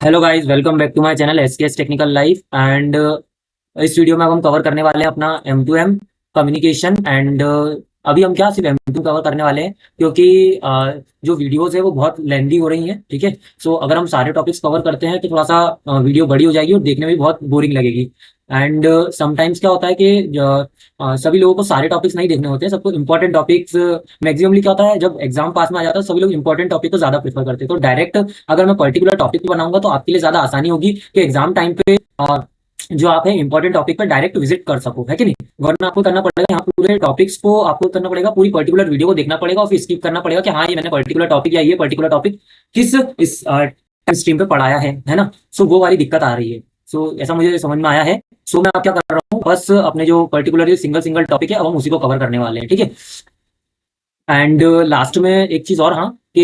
Hello guys, welcome back to my channel SKS technical life. And इस video में अब हम कवर करने वाले हैं अपना M2M कम्युनिकेशन। एंड अभी हम क्या सिर्फ M2 कवर करने वाले हैं, क्योंकि जो वीडियोस है वो बहुत लेंदी हो रही हैं। ठीक है, सो अगर हम सारे टॉपिक्स कवर करते हैं तो थोड़ा सा वीडियो बड़ी हो जाएगी और देखने में भी बहुत बोरिंग लगेगी। एंड समटाइम्स क्या होता है कि सभी लोगों को सारे टॉपिक्स नहीं देखने होते हैं, सबको इंपॉर्टेंट टॉपिक्स। मैक्सिममली क्या होता है, जब एग्जाम पास में आ जाता है सभी लोग इंपॉर्टेंट टॉपिक को ज्यादा प्रेफर करते हैं। तो डायरेक्ट अगर मैं पर्टिकुलर टॉपिक बनाऊंगा तो आपके लिए ज्यादा आसानी होगी कि एग्जाम टाइम पे जो आप है इंपॉर्टेंट टॉपिक पर डायरेक्ट विजिट कर सको, है कि नहीं। वरना आपको करना पड़ेगा यहाँ पूरे टॉपिक्स को, आपको करना पड़ेगा पूरी पर्टिकुलर वीडियो को देखना पड़ेगा और फिर स्किप करना पड़ेगा कि हाँ ये मैंने पर्टिकुलर टॉपिक या ये पर्टिकुलर टॉपिक किस इस स्ट्रीम पे पढ़ाया है ना। सो वो वाली दिक्कत आ रही है। सो ऐसा मुझे समझ में आया है। सो मैं अब क्या कर रहा हूँ, बस अपने जो पर्टिकुलर सिंगल सिंगल टॉपिक है अब हम उसी को कवर करने वाले हैं। ठीक है। एंड लास्ट में एक चीज और, हाँ, कि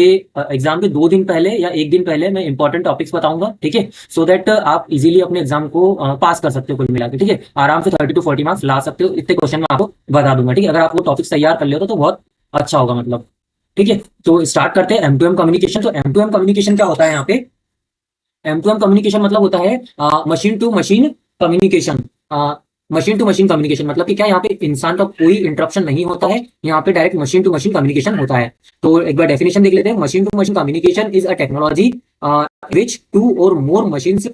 एग्जाम के 2 दिन पहले या 1 दिन पहले मैं इंपॉर्टेंट टॉपिक्स बताऊंगा। ठीक है, सो दैट आप इजीली अपने एग्जाम को पास कर सकते हो। कुल मिला के ठीक है, आराम से 30 to 40 मार्क्स ला सकते हो। इतने क्वेश्चन मैं आपको बता दूंगा। ठीक है, अगर आप वो टॉपिक्स तैयार कर ले तो बहुत अच्छा होगा मतलब। ठीक है, तो स्टार्ट करते हैं M2M कम्युनिकेशन। तो M2M कम्युनिकेशन क्या होता है यहाँ पे? M2M कम्युनिकेशन मतलब होता है machine to machine communication. Machine to machine communication मतलब कि क्या, यहाँ पे इंसान का कोई इंटरप्शन नहीं होता है, यहाँ पे direct machine to machine communication होता है। तो एक बार डेफिनेशन देख लेते हैं। Machine to machine communication is a technology which two or more machines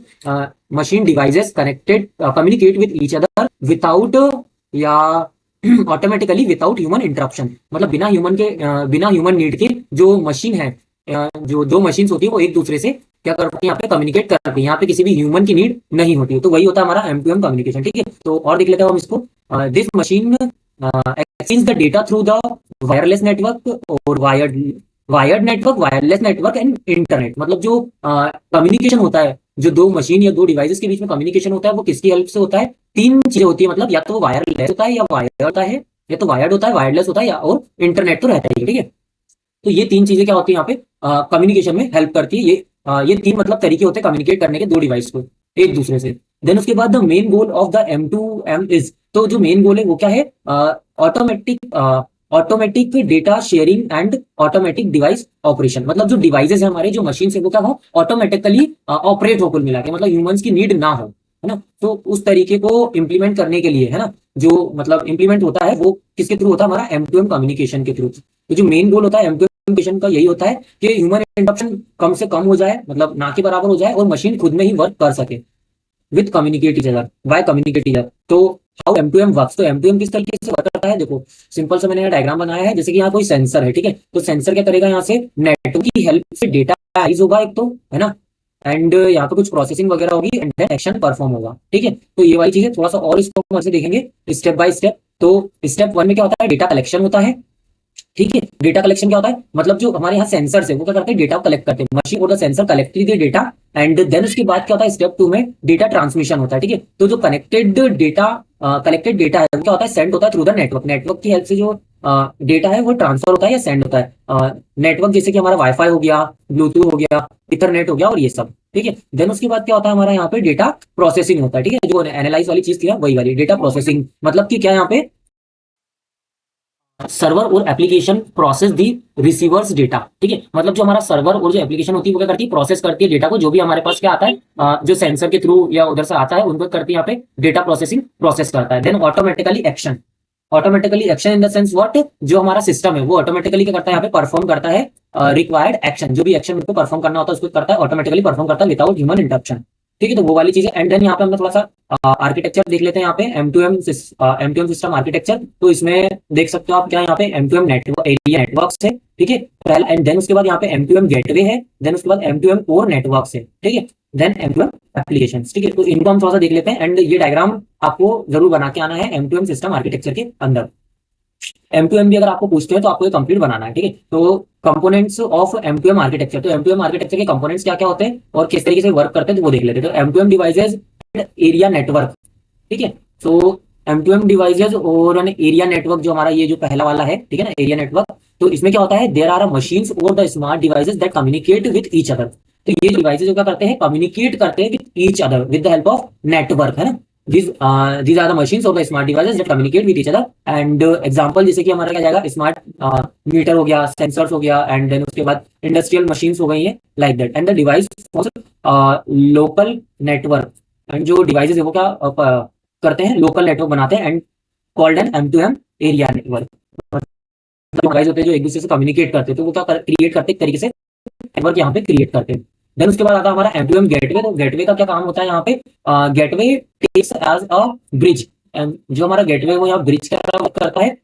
machine devices connected communicate with each other without या ऑटोमेटिकली विदाउट ह्यूमन इंटरप्शन। मतलब बिना ह्यूमन नीड के जो मशीन है, जो दो मशीन्स होती है वो एक दूसरे से क्या करती है, यहाँ पे कम्युनिकेट करती है। यहाँ पे किसी भी ह्यूमन की नीड नहीं होती है। तो वही होता है हमारा M2M कम्युनिकेशन। ठीक है, तो और देख लेते हैं हम इसको। This machine exchange the data through the wireless network और wired network, wireless network and internet. मतलब जो कम्युनिकेशन होता है, जो दो मशीन या दो डिवाइसेस के बीच में कम्युनिकेशन होता है, वो किसकी हेल्प से होता है? 3 चीजें होती है। मतलब या तो वो वायरलेस होता है, या वायर्ड होता है, या तो वायर्ड होता है, वायरलेस होता है, या और इंटरनेट तो रहता ही है। ठीक है, तो ये 3 चीजें क्या होती है यहाँ पे कम्युनिकेशन में हेल्प करती है। ये 3 मतलब तरीके होते हैं कम्युनिकेट करने के दो डिवाइस को एक दूसरे से। देन उसके बाद the main goal of the M2M is, तो जो मेन गोल है वो क्या है? Automatic automatic data sharing and automatic device operation. मतलब जो डिवाइसेस है हमारे, जो मशीन है, वो क्या हो, ऑटोमेटिकली ऑपरेट हो कुल मिला के, मतलब ह्यूमंस की नीड ना हो, है ना। तो उस तरीके को इम्प्लीमेंट करने के लिए, है ना, जो मतलब इम्प्लीमेंट होता है वो किसके थ्रू होता है? हमारा M2M कम्युनिकेशन के थ्रू। तो जो मेन गोल होता है M2M कम्युनिकेशन का यही होता है कि ह्यूमन इंटरप्शन कम से कम हो जाए, मतलब ना के बराबर हो जाए, और मशीन खुद में ही वर्क कर सके with communicate each other, why communicate each other. तो हाउ M2M वर्क्स, तो M2M किस तरीके से वर्क करता है, देखो सिंपल से मैंने यहाँ डायग्राम बनाया है। जैसे कि यहाँ कोई सेंसर है, ठीक है, तो सेंसर क्या करेगा, यहाँ से नेटवर्क की हेल्प से डेटा राइज होगा एक तो, है ना, एंड यहाँ पे कुछ प्रोसेसिंग वगैरह होगी एंड देन एक्शन परफॉर्म होगा। ठीक है, तो ये वाली चीजें थोड़ा सा और इसको हम ऐसे देखेंगे स्टेप बाय स्टेप। तो स्टेप 1 में क्या होता है? डेटा कलेक्शन होता है। ठीक है, डेटा कलेक्शन क्या होता है? मतलब जो हमारे यहाँ सेंसर है वो क्या करते हैं? डेटा कलेक्ट करते हैं। मशीन और the sensor collected the data and then उसके बाद क्या होता है? स्टेप 2 में डेटा ट्रांसमिशन होता है। ठीक है, तो जो कलेक्टेड डेटा है वो क्या होता है? सेंड होता है थ्रू द नेटवर्क। नेटवर्क की हेल्प से जो डेटा है वो ट्रांसफर होता है या सेंड होता है। नेटवर्क जैसे कि हमारा वाईफाई हो गया, ब्लूटूथ हो गया, इथरनेट हो गया, और ये सब। ठीक है, देन उसके बाद क्या होता है? हमारा यहाँ पे डेटा प्रोसेसिंग होता है। ठीक है, जो एनालाइज वाली चीज थी ना, वही वाली डेटा प्रोसेसिंग। मतलब कि क्या यहाँ पे सर्वर और एप्लीकेशन प्रोसेस दी रिसीवर्स डेटा। ठीक है, मतलब जो हमारा सर्वर और जो एप्लीकेशन होती है वो क्या करती है? प्रोसेस करती है डेटा को, जो भी हमारे पास क्या आता है जो सेंसर के थ्रू या उधर से आता है उनको करती है यहाँ पे डेटा प्रोसेसिंग, प्रोसेस करता है। Then automatically action in the sense what, जो हमारा सिस्टम है वो ऑटोमेटिकली क्या करता है? यहाँ पे परफॉर्म करता है रिक्वायर्ड एक्शन, जो भी एक्शन उनको परफॉर्म करना होता है उसको करता है, ऑटोमेटिकली परफॉर्म करता है विदाउट ह्यूमन इंटरप्शन। ठीक है, तो वो वाली चीज है। एंड देन यहाँ पे हमने थोड़ा सा आर्किटेक्चर देख लेते हैं। यहाँ पे M2M सिस्टम आर्किटेक्चर, तो इसमें देख सकते हो आप क्या, यहाँ पे M2M नेटवर्क एरिया नेटवर्क है। ठीक है, एंड देन उसके बाद यहाँ पे M2M गेटवे है। देन उसके बाद M2M कोर नेटवर्क है। ठीक है, देन M2M एप्लीकेशन। ठीक है, तो इनको हम थोड़ा सा देख लेते हैं। एंड ये डायग्राम आपको जरूर बना के आना है M2M सिस्टम आर्किटेक्चर के अंदर। M2M भी अगर आपको पूछते हैं तो आपको ये कंप्लीट बनाना है। ठीक है, तो कंपोनेंट्स ऑफ M2M आर्किटेक्चर, तो M2M आर्किटेक्चर के कंपोनेंट्स क्या क्या होते हैं और किस तरीके से वर्क करते हैं तो वो देख लेते हैं। तो M2M डिवाइसेज एरिया नेटवर्क। ठीक है, तो M2M डिवाइसेज और एरिया नेटवर्क जो हमारा ये जो पहला वाला है, ठीक है ना, एरिया नेटवर्क। तो इसमें क्या होता है? देयर आर मशीन्स और the smart devices that communicate with each other. तो ये डिवाइसेज क्या करते हैं? कम्युनिकेट करते हैं with each other with the help of network, है ना। these are the machines or the smart devices that communicate with each other and example जैसे कि हमारा क्या जाएगा स्मार्ट मीटर हो गया, सेंसर्स हो गया एंड देन उसके बाद इंडस्ट्रियल मशीन्स हो गई हैं like that and the device local network and जो डिवाइसेस है वो क्या करते हैं लोकल नेटवर्क बनाते हैं and called an M2M area network. Device होते हैं जो एक दूसरे से कम्युनिकेट करते हैं तो वो क्या क्रिएट करते हैं एक तरीके से नेटवर्क यहाँ पे क्रिएट करते हैं। देन उसके बाद आता है हमारा M2M गेटवे। तो गेटवे का क्या काम होता है यहाँ पे gateway takes as a bridge and जो हमारा गेटवे वो यहाँ ब्रिज का वर्क करता है।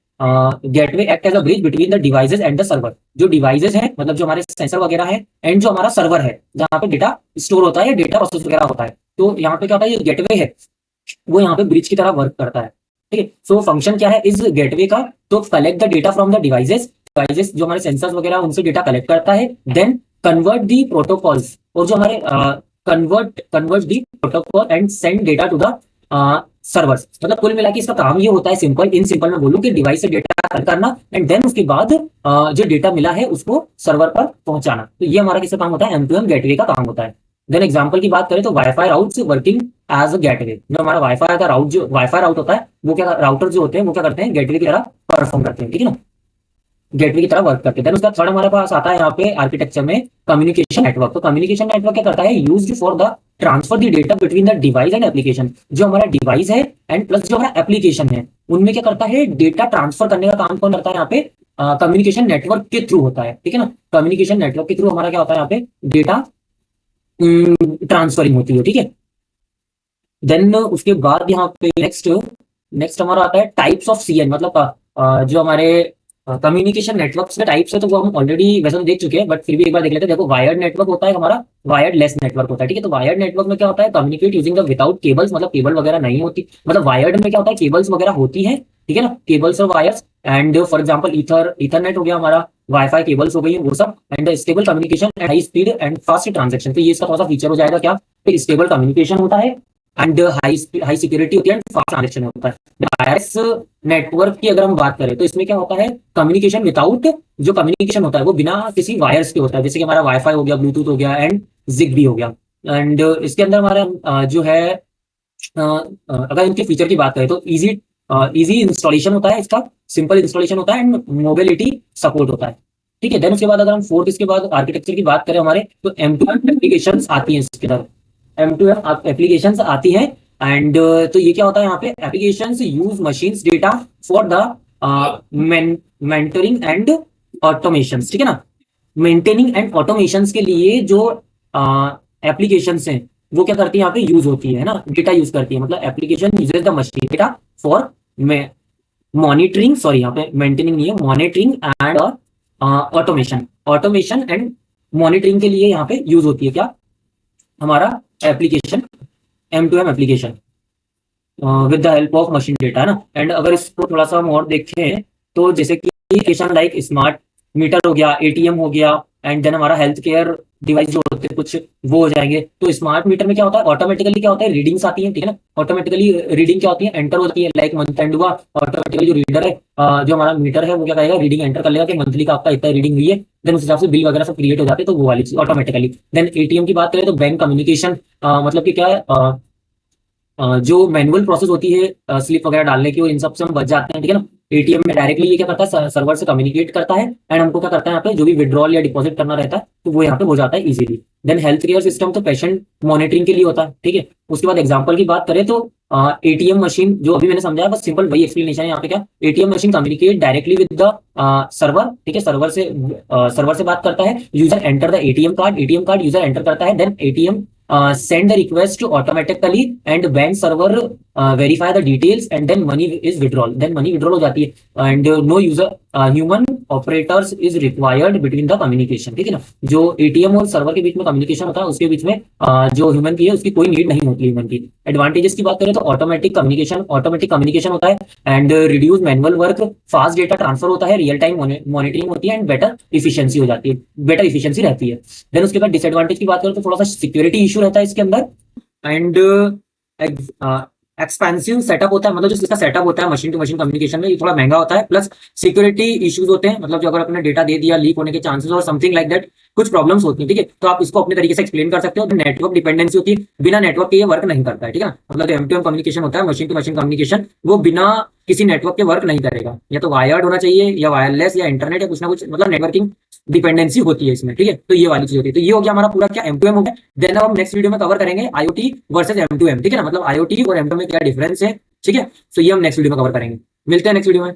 Gateway act as a bridge between the devices and the server. जो डिवाइसेस है मतलब जो हमारे सेंसर वगैरह है एंड जो हमारा सर्वर है जहाँ पे डेटा स्टोर होता है या डेटा प्रोसेस वगैरह होता है तो यहाँ पे क्या होता है ये गेटवे है वो यहाँ पे ब्रिज की तरह वर्क करता है। ठीक है, सो फंक्शन क्या है इस गेटवे का तो collect the data from the devices जो हमारे सेंसर्स वगैरह उनसे डेटा कलेक्ट करता है देन कन्वर्ट दी प्रोटोकॉल्स और जो हमारे convert the protocol and send data to the servers. मतलब कुल मिला के इसका काम ये होता है सिंपल इन सिंपल में बोलूं कि डिवाइस से डेटा कलेक्ट करना एंड देन उसके बाद जो डेटा मिला है उसको सर्वर पर पहुंचाना। तो ये हमारा किसका काम होता है M2M गेटवे का काम होता है। देन एग्जांपल की बात करें तो WiFi routes working as a gateway. जो हमारा वाईफाई का राउट जो वाईफाई राउट होता है वो क्या राउटर जो होते हैं वो क्या करते हैं गेटवे की तरह परफॉर्म करते हैं। ठीक है ना, गेटवे की तरह वर्क करते हैं। देन उसका थर्ड हमारे पास आता है यहाँ पे आर्किटेक्चर में कम्युनिकेशन नेटवर्क। तो कम्युनिकेशन नेटवर्क क्या करता है used for the transfer the data between the device and application. जो हमारा डिवाइस है एंड प्लस जो हमारा एप्लीकेशन है उनमें क्या करता है डेटा ट्रांसफर करने का काम कौन करता है यहाँ पे कम्युनिकेशन नेटवर्क के थ्रू होता है। ठीक है ना, कम्युनिकेशन नेटवर्क के थ्रू हमारा क्या होता है यहाँ पे डेटा ट्रांसफरिंग होती है। ठीक है, देन उसके बाद यहाँ पे नेक्स्ट हमारा आता है टाइप्स ऑफ CN। मतलब जो हमारे कम्युनिकेशन नेटवर्क्स के टाइप्स है तो वो हम ऑलरेडी वैसे तो देख चुके हैं बट फिर भी एक बार देख लेते हैं। देखो वायर्ड नेटवर्क होता है हमारा, वायर्ड लेस नेटवर्क होता है। ठीक है, तो वायर्ड नेटवर्क में क्या होता है communicate using the without cables. मतलब केबल वगैरह नहीं होती, मतलब वायर्ड में क्या होता है केबल्स वगैरह होती है। ठीक है ना, केबल्स और wires and for example Ethernet हो गया हमारा, वाईफाई केबल्स हो गई वो सब and stable communication and high speed and fast transaction. तो ये इसका थोड़ा सा फीचर हो जाएगा क्या स्टेबल कम्युनिकेशन होता है एंड हाई सिक्योरिटी होती है एंड फास्ट ट्रांजेक्शन होता है। वायरलेस नेटवर्क की अगर हम बात करें तो इसमें क्या होता है कम्युनिकेशन विदाउट, जो कम्युनिकेशन होता है वो बिना किसी वायर्स के होता है। जैसे कि हमारा वाईफाई हो गया, ब्लूटूथ हो गया एंड जिगबी हो गया। एंड इसके अंदर हमारा जो है अगर इनके फीचर की बात करें तो इजी इंस्टॉलेशन होता है इसका, सिंपल इंस्टॉलेशन होता है एंड मोबिलिटी सपोर्ट होता है। ठीक है, देन उसके बाद अगर हम फोर्थ इसके बाद आर्किटेक्चर की बात करें हमारे तो M2M एप्लीकेशंस आती हैं इसके अंदर। M2M एप्लीकेशंस आती है एंड तो ये क्या होता है यहाँ पे applications use machines data for the mentoring and automations. ठीक है ना, मेंटेनिंग एंड ऑटोमेशंस के लिए जो एप्लीकेशंस हैं वो क्या करती है यहाँ पे यूज होती है ना, डेटा यूज करती है। मतलब application uses the machine data for monitoring, sorry यहाँ पे मेंटेनिंग नहीं है, monitoring and automation and monitoring के लिए यहाँ पे यूज होती है क्या हमारा application M2M application with the help of machine data है ना। एंड अगर इसको थोड़ा सा हम और देखें तो जैसे कि एप्लीकेशन लाइक स्मार्ट मीटर हो गया, ATM हो गया एंड देन हमारा हेल्थ केयर डिवाइस जो होते हैं कुछ वो हो जाएंगे। तो स्मार्ट मीटर में क्या होता है ऑटोमेटिकली क्या होता है रीडिंग्स आती है। ठीक है ना, ऑटोमेटिकली रीडिंग क्या होती है एंटर होती है, लाइक मंथ एंड हुआ ऑटोमेटिकली जो रीडर है जो हमारा मीटर है वो क्या करेगा रीडिंग एंटर कर लेगा कि मंथली का आपका इतना रीडिंग हुई है। देन उस हिसाब से बिल वगैरह सब क्रिएट हो जाते हैं तो वो वाली चीज ऑटोमेटिकली। देन ATM की बात करें तो बैंक कम्युनिकेशन, मतलब कि क्या है जो मैनुअल प्रोसेस होती है स्लिप वगैरह डालने की, और इन सब से हम बच जाते हैं। ठीक है ना, ATM में डायरेक्टली ये क्या करता है सर्वर से कम्युनिकेट करता है एंड हमको क्या करता है यहाँ पे जो भी विड्रॉल या डिपॉजिट करना रहता है तो वो यहाँ पे हो जाता है easily. Then health care system तो पेशेंट मॉनिटरिंग के लिए होता है। ठीक है, उसके बाद एग्जांपल की बात करें तो ATM मशीन जो अभी मैंने समझाया बस सिंपल वही एक्सप्लेनेशन है यहाँ पे क्या ATM machine communicate directly with the server. ठीक है, सर्वर से बात करता है, user enter the ATM card user enter करता है, then ATM send the request automatically and bank server verify the details and then money is withdrawal, then money withdrawal हो जाती है and no user human operators is required between the communication। ठीक है ना, जो ATM और server के बीच में कम्युनिकेशन होता है उसके बीच में जो ह्यूमन की है उसकी कोई नीड नहीं होती ह्यूमन की। एडवांटेजेस की बात करें तो ऑटोमेटिक कम्युनिकेशन होता है and reduce manual work, fast data transfer होता है, रियल टाइम मॉनिटरिंग होती है एंड बेटर इफिशियंसी हो जाती है, बेटर इफिशियंसी रहती है। देन उसके बाद डिसएडवांटेज की बात करें तो थोड़ा सा सिक्योरिटी इशू रहता है इसके अंदर एंड एक्सपेंसिव सेटअप होता है, मतलब जो इसका सेटअप होता है मशीन टू मशीन कम्युनिकेशन में, ये थोड़ा महंगा होता है, प्लस सिक्योरिटी इश्यूज होते हैं, मतलब जो अगर अपने डेटा दे दिया लीक होने के चांसेस और समथिंग लाइक दैट कुछ प्रॉब्लम्स होती है, ठीक है। तो आप इसको अपने तरीके से एक्सप्लेन कर सकते हो। नेटवर्क डिपेंडेंसी होती है, बिना नेटवर्क के ये वर्क नहीं करता है, ठीक है। मतलब जो M2M कम्युनिकेशन होता है, मशीन टू मशीन कम्युनिकेशन, वो बिना किसी नेटवर्क के वर्क नहीं करेगा, या तो वायर्ड होना चाहिए या वायरलेस या इंटरनेट या कुछ ना कुछ, मतलब नेटवर्किंग डिपेंडेंसी होती है इसमें, ठीक है। तो ये वाली चीज होती है। तो ये हो गया हमारा पूरा क्या M2M हो गया। देन अब हम नेक्स्ट वीडियो में कवर करेंगे IoT वर्सेज M2M, ठीक है ना, मतलब IoT और M2M में क्या डिफरेंस है, ठीक है। तो ये हम नेक्स्ट वीडियो में कवर करेंगे। मिलते हैं नेक्स्ट वीडियो में।